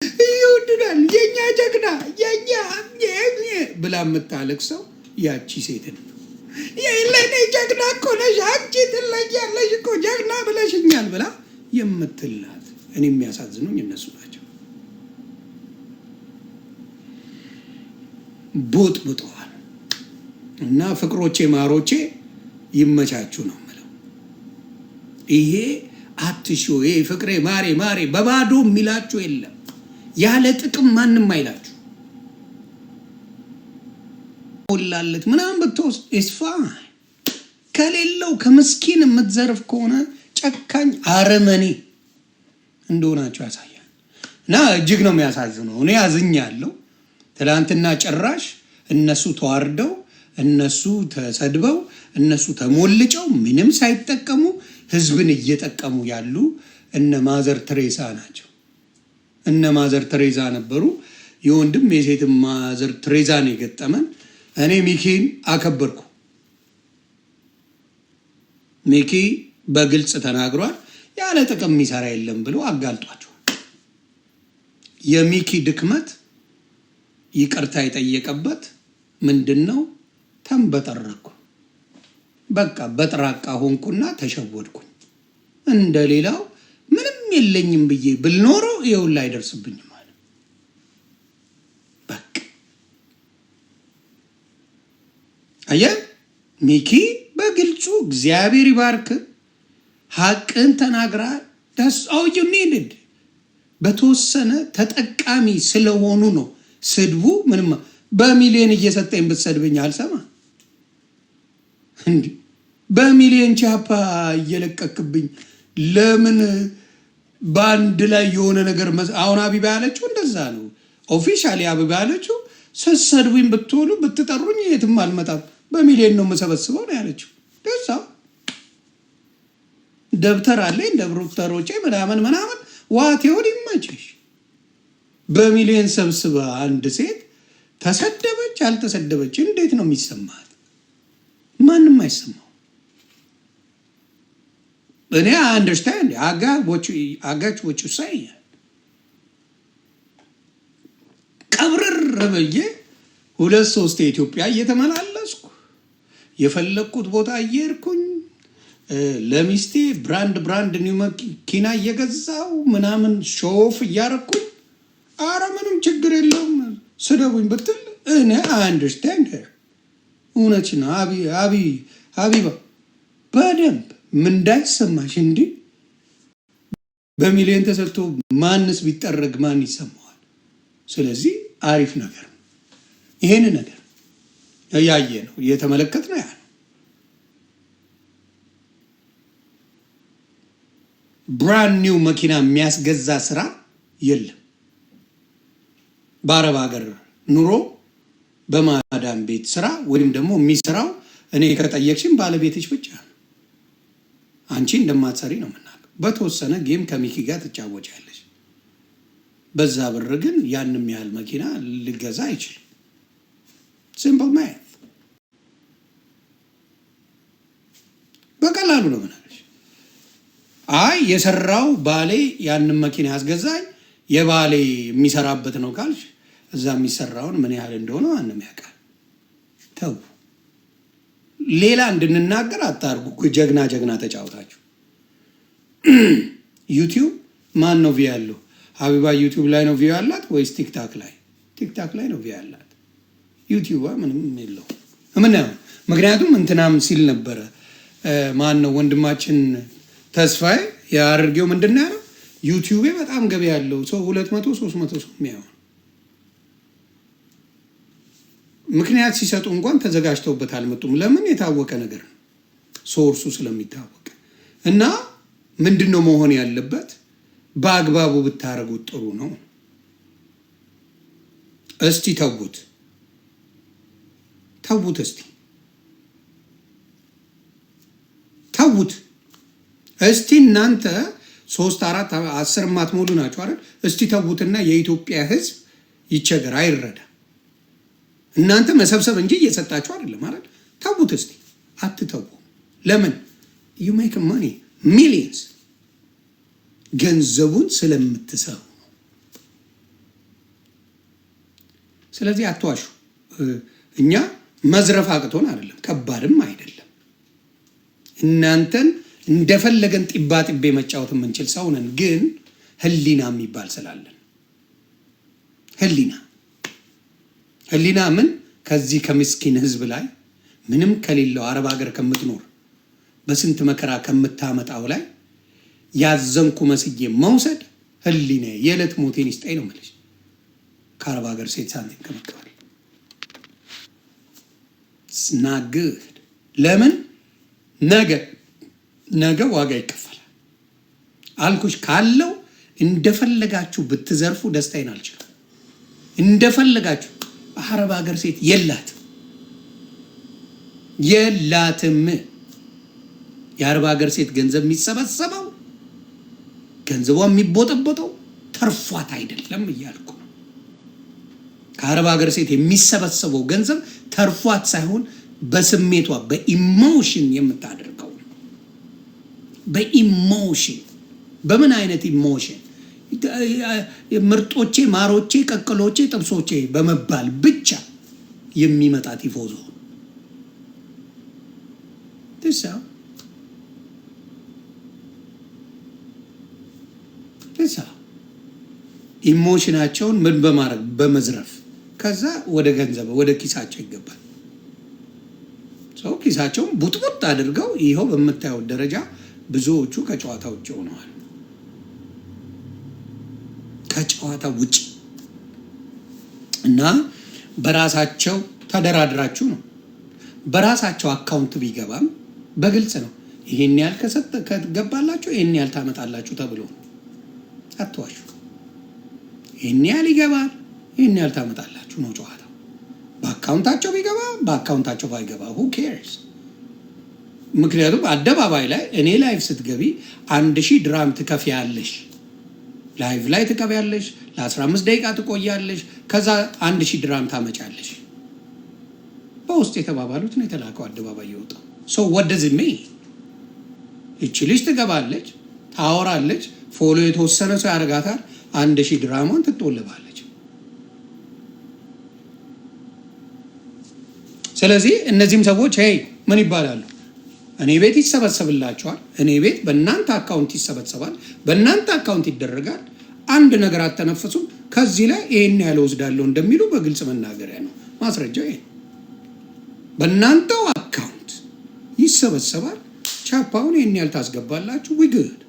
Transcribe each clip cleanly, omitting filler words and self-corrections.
ይወድዳል የኛ ጀግና የኛ ብላ የምታለቅሰው ያቺ ሴት ነው። የለኔ ጀግና እኮ ነሽ አንቺ ትለያለሽ እኮ ጀግና ብለሽኛል ብላ የምትላት። እኔ የሚያሳዝኑኝ እነሱ ናቸው። ቦጥ ብጠዋል እና ፍቅሮቼ ማሮቼ ይመቻችሁ ነው የምለው። ይሄ አትሾ ይሄ ፍቅሬ ማሬ ማሬ በባዶ የሚላችሁ የለም። ያለ ጥቅም ማንም አይላችሁ። ሞላለት ምናምን ብትወስድ እስፋ ከሌለው ከምስኪን የምትዘርፍ ከሆነ ጨካኝ አረመኔ እንደሆናችሁ ያሳያል። እና እጅግ ነው የሚያሳዝነው። እኔ አዝኛለሁ። ትላንትና ጭራሽ እነሱ ተዋርደው እነሱ ተሰድበው እነሱ ተሞልጨው ምንም ሳይጠቀሙ ህዝብን እየጠቀሙ ያሉ እነ ማዘር ትሬሳ ናቸው። እነ ማዘር ትሬዛ ነበሩ። የወንድም የሴትም ማዘር ትሬዛን የገጠመን። እኔ ሚኪን አከበርኩ። ሚኪ በግልጽ ተናግሯል። ያለ ጥቅም የሚሰራ የለም ብሎ አጋልጧቸዋል። የሚኪ ድክመት ይቅርታ የጠየቀበት ምንድን ነው? ተንበጠረኩ፣ በቃ በጥራቃ ሆንኩና ተሸወድኩኝ። እንደሌላው ምንም የለኝም ብዬ ብልኖሮ ይኸውላ አይደርስብኝም ማለት በቃ። አየህ ሚኪ በግልጹ እግዚአብሔር ይባርክ፣ ሀቅን ተናግራ ደስአውዩ ኒድድ በተወሰነ ተጠቃሚ ስለሆኑ ነው ስድቡ። ምንም በሚሊዮን እየሰጠኝ ብትሰድብኝ አልሰማ እንዴ? በሚሊዮን ቻፓ እየለቀክብኝ ለምን በአንድ ላይ የሆነ ነገር አሁን አቢባ ያለችው እንደዛ ነው። ኦፊሻሊ አቢባ ያለችው ስትሰድቡኝ ብትውሉ ብትጠሩኝ የትም አልመጣም፣ በሚሊዮን ነው የምሰበስበው ነው ያለችው። ደሳ ደብተር አለኝ ደብተሮቼ ምናምን ምናምን ዋቴውን ይመችሽ። በሚሊዮን ሰብስባ አንድ ሴት ተሰደበች አልተሰደበች እንዴት ነው የሚሰማት? ማንም አይሰማው። እኔ አንደርስታንድ አጋች ወቹ ሳይ ቀብረር ብዬ 2-3 ኢትዮጵያ እየተመላለስኩ የፈለኩት ቦታ እየሄድኩኝ ለሚስቴ ብራንድ ኒው መኪና እየገዛው ምናምን ሾፍ እያረኩኝ፣ አረ ምንም ችግር የለውም ስደቡኝ ብትል እኔ አንደርስታንድ እውነት ነው። ሀቢባ በደንብ ምን እንዳይሰማሽ እንዲህ በሚሊዮን ተሰጥቶ ማንስ ቢጠረግ ማን ይሰማዋል? ስለዚህ አሪፍ ነገር ነው። ይሄን ነገር ያየ ነው እየተመለከት ነው ያለው። ብራንድ ኒው መኪና የሚያስገዛ ስራ የለም። በአረብ ሀገር ኑሮ በማዳም ቤት ስራ ወይም ደግሞ የሚሰራው እኔ ከጠየቅሽም ባለቤትሽ ብቻ ነው። አንቺ እንደማትሰሪ ነው የምናውቀው። በተወሰነ ጌም ከሚኪ ጋር ትጫወቻለሽ። በዛ ብር ግን ያንም ያህል መኪና ልገዛ አይችልም። ሲምፕል ማየት በቀላሉ ነው ምናለሽ። አይ የሰራው ባሌ ያንም መኪና ያስገዛኝ የባሌ የሚሰራበት ነው ካልሽ እዛ የሚሰራውን ምን ያህል እንደሆነ ማንም ያውቃል። ተው ሌላ እንድንናገር አታርጉ። ጀግና ተጫወታችሁ። ዩቲዩብ ማን ነው ቪው ያለው? ሀቢባ ዩቲዩብ ላይ ነው ቪው ያላት ወይስ ቲክታክ ላይ? ቲክታክ ላይ ነው ቪው ያላት። ዩቲዩብ ምንም የለው ምን ነው። ምክንያቱም እንትናም ሲል ነበረ ማን ነው ወንድማችን ተስፋዬ ያርገው ምንድነው ያለው? ዩቲዩብ በጣም ገቢ ያለው ሰው 200-300 ሰው የሚያው ምክንያት ሲሰጡ እንኳን ተዘጋጅተውበት አልመጡም። ለምን? የታወቀ ነገር ነው፣ ሶርሱ ስለሚታወቅ እና ምንድነው መሆን ያለበት? በአግባቡ ብታረጉት ጥሩ ነው። እስቲ ተውት እስቲ ተውት እስቲ እናንተ 3-4-10 ማትሞሉ ናቸው አይደል? እስቲ ተውትና የኢትዮጵያ ሕዝብ ይቸገር አይረዳ። እናንተ መሰብሰብ እንጂ እየሰጣችሁ አይደለም አይደል? ተውት እስቲ አትተው። ለምን? you make money millions ገንዘቡን ስለምትሰሩ ስለዚህ አትዋሹ። እኛ መዝረፍ አቅቶን አይደለም፣ ከባድም አይደለም። እናንተን እንደፈለገን ጢባ ጢቤ መጫወት የምንችል ሰው ነን። ግን ህሊና የሚባል ስላለን ህሊና ምን ከዚህ ከምስኪን ህዝብ ላይ ምንም ከሌለው አረብ ሀገር ከምትኖር በስንት መከራ ከምታመጣው ላይ ያዘንኩ መስዬ መውሰድ ህሊና የዕለት ሞቴን ይስጠኝ ነው የምልሽ። ከአረብ ሀገር ሴት ሳንቲም ከመቀበል ስናግድ ለምን ነገ ዋጋ ይከፈላል አልኩሽ። ካለው እንደፈለጋችሁ ብትዘርፉ ደስታዬን አልችልም። እንደፈለጋችሁ አረብ ሀገር ሴት የላትም። የአረብ ሀገር ሴት ገንዘብ የሚሰበሰበው ገንዘቧ የሚቦጠቦጠው ተርፏት አይደለም እያልኩ ነው። ከአረብ ሀገር ሴት የሚሰበሰበው ገንዘብ ተርፏት ሳይሆን በስሜቷ በኢሞሽን የምታደርገው ነው። በኢሞሽን በምን አይነት ኢሞሽን? ምርጦቼ፣ ማሮቼ፣ ቀቅሎቼ፣ ጥብሶቼ በመባል ብቻ የሚመጣ ቲፎዞ ኢሞሽናቸውን ምን በማድረግ በመዝረፍ ከዛ ወደ ገንዘብ ወደ ኪሳቸው ይገባል። ሰው ኪሳቸውን ቡጥቡጥ አድርገው ይኸው በምታየው ደረጃ ብዙዎቹ ከጨዋታ ውጭ ሆነዋል። ከጨዋታ ውጭ እና በራሳቸው ተደራድራችሁ ነው። በራሳቸው አካውንት ቢገባም በግልጽ ነው። ይሄን ያህል ከገባላችሁ ይሄን ያህል ታመጣላችሁ ተብሎ ነው። አትዋሹ። ይሄን ያህል ይገባል፣ ይሄን ያህል ታመጣላችሁ ነው ጨዋታው። በአካውንታቸው ቢገባ በአካውንታቸው ባይገባ who cares? ምክንያቱም አደባባይ ላይ እኔ ላይቭ ስትገቢ 1000 ድራም ትከፍያለሽ። ላይቭ ላይ ትከፍያለሽ፣ ለ15 ደቂቃ ትቆያለሽ፣ ከዛ 1000 ድራም ታመጫለሽ። በውስጥ የተባባሉት ነው የተላከው አደባባይ ይወጣው። ሰው ወደዝሜ እቺ ልጅ ትገባለች፣ ታወራለች፣ ፎሎ የተወሰነ ሰው ያደርጋታል፣ 1000 ድራሟን ትጦልባለች። ስለዚህ እነዚህም ሰዎች ምን ይባላሉ? እኔ ቤት ይሰበሰብላቸዋል። እኔ ቤት በእናንተ አካውንት ይሰበሰባል፣ በእናንተ አካውንት ይደረጋል። አንድ ነገር አተነፈሱም። ከዚህ ላይ ይሄን ያህል ወስዳለሁ እንደሚሉ በግልጽ መናገሪያ ነው። ማስረጃው ይሄ በእናንተው አካውንት ይሰበሰባል። ቻፓውን ይሄን ያህል ታስገባላችሁ። ዊግድ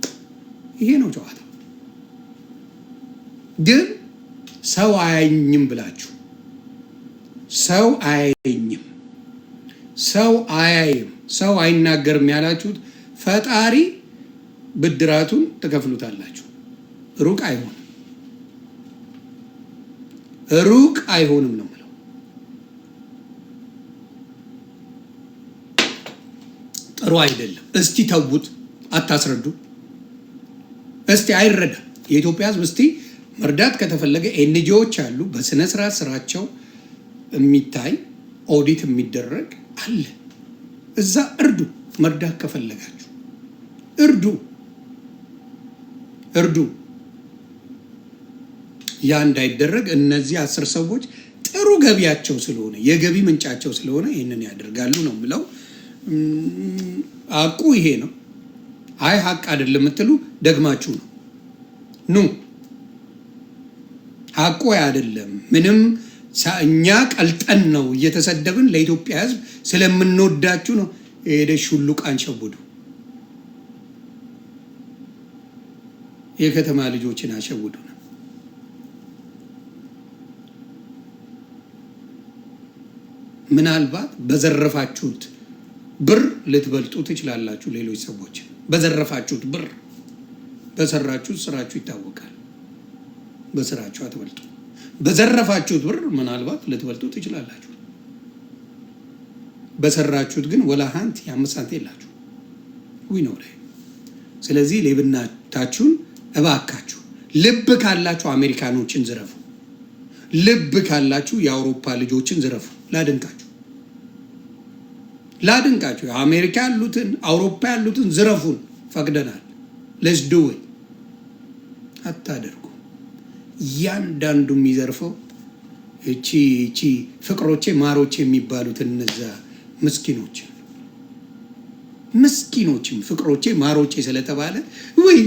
ይሄ ነው ጨዋታ። ግን ሰው አያኝም ብላችሁ ሰው አያኝም፣ ሰው አያይም፣ ሰው አይናገርም ያላችሁት ፈጣሪ ብድራቱን ትከፍሉታላችሁ። ሩቅ አይሆንም ነው የምለው። ጥሩ አይደለም። እስቲ ተውት፣ አታስረዱ። እስቲ አይረዳ የኢትዮጵያ ሕዝብ። እስቲ መርዳት ከተፈለገ ኤንጂኦዎች አሉ፣ በስነ ስርዓት ስራቸው የሚታይ ኦዲት የሚደረግ አለ። እዛ እርዱ። መርዳት ከፈለጋችሁ እርዱ። ያ እንዳይደረግ እነዚህ 10 ሰዎች ጥሩ ገቢያቸው ስለሆነ የገቢ ምንጫቸው ስለሆነ ይህንን ያደርጋሉ ነው የምለው። አቁ ይሄ ነው። አይ ሀቅ አይደለም የምትሉ ደግማችሁ ነው። ኑ ሀቁ አይደለም ምንም እኛ ቀልጠን ነው እየተሰደብን ለኢትዮጵያ ሕዝብ ስለምንወዳችሁ ነው። ሄደሽ ሁሉ ቃንሸቡዱ የከተማ ልጆችን አሸውዱ ነው። ምናልባት በዘረፋችሁት ብር ልትበልጡ ትችላላችሁ። ሌሎች ሰዎች በዘረፋችሁት ብር፣ በሰራችሁት ስራችሁ ይታወቃል። በስራችሁ አትበልጡ። በዘረፋችሁት ብር ምናልባት ልትበልጡ ትችላላችሁ። በሰራችሁት ግን ወላ ሀንት ያመሳንት የላችሁ ነው ላይ። ስለዚህ ሌብናታችሁን እባካችሁ ልብ ካላችሁ አሜሪካኖችን ዝረፉ። ልብ ካላችሁ የአውሮፓ ልጆችን ዝረፉ። ላድንቃችሁ አሜሪካ ያሉትን አውሮፓ ያሉትን ዝረፉን ፈቅደናል። ለስ ዱ አታደርጉ። እያንዳንዱ የሚዘርፈው እቺ ፍቅሮቼ ማሮቼ የሚባሉት እነዛ ምስኪኖችም ፍቅሮቼ ማሮቼ ስለተባለ ወይ